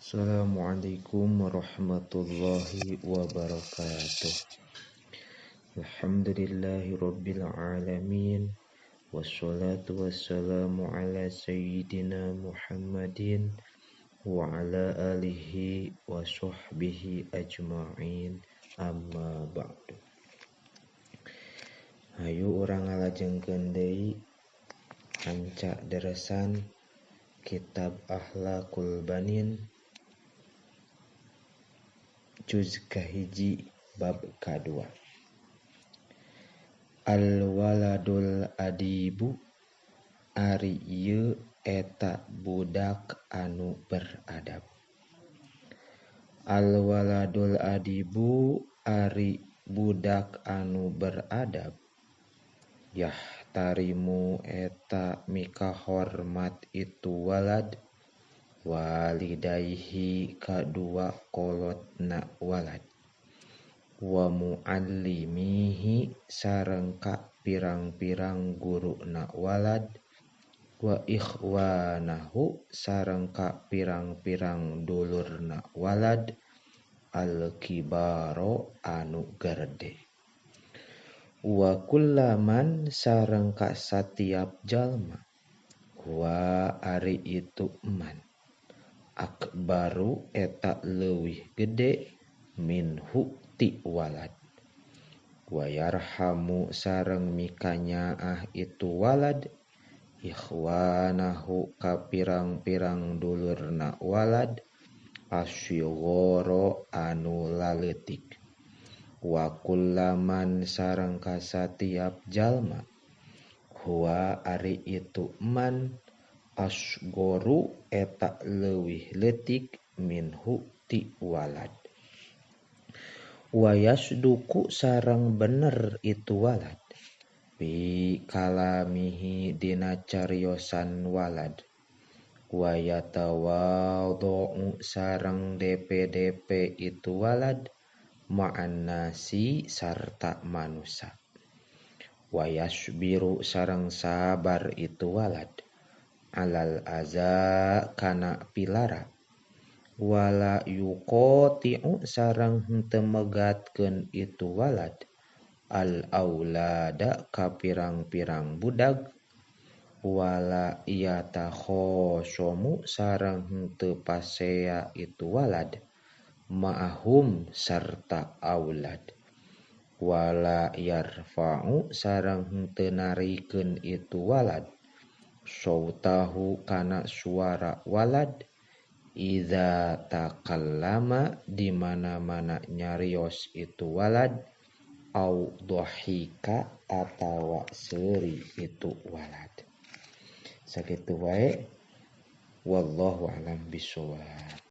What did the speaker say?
Assalamualaikum warahmatullahi wabarakatuh. Alhamdulillahi rabbil alamin. Wassalatu wassalamu ala sayyidina Muhammadin wa ala alihi wa sahbihi ajma'in. Amma ba'du. Hayu urang ngalajengkeun deui anca deresan Kitab Akhlaqul Banin juz kahiji bab kadua. Al-waladul adibu ari ieu eta budak anu beradab. Al-waladul adibu ari budak anu beradab. Yahtarimu eta mika hormat itu walad walidayhi kadua kolotna walad wa muallimihi sareng ka pirang-pirang guruna walad wa ikhwanahu sareng ka pirang-pirang dulurna walad al-kibaro anu gerde. Wa kullaman sareng ka satiap jalma wa ari itu man akbaru eta leuwih gede minhu ti walad wa yarhamu sareng mikanyaah itu walad ikhwanahu ka pirang-pirang dulurna walad asyghara anu laleutik. Wa kullaman sareng ka satiap jalma huwa ari itu man asgoru eta leuwih leutik minhu ti walad. Wa yasduku sareng bener itu walad bi kalamihi dina cariosan walad. Wa yatawadhu sareng DP itu walad ma'an nasi sarta manusa. Wa yasbiru sareng sabar itu walad alal aza kana pilara. Wala yuqati'u sareng henteu megatkeun itu walad al aulada ka pirang-pirang budag. Wala yatakhosomu sareng henteu pasea itu walad ma'ahum sarta aulad. Wala yarfa'u sareng henteu narikeun itu walad sautahu kana suara walad idza takallama di mana-mana nyarios itu walad au dhahika atawa seuri itu walad. Sakitu wae wallahu a'lam bishawab.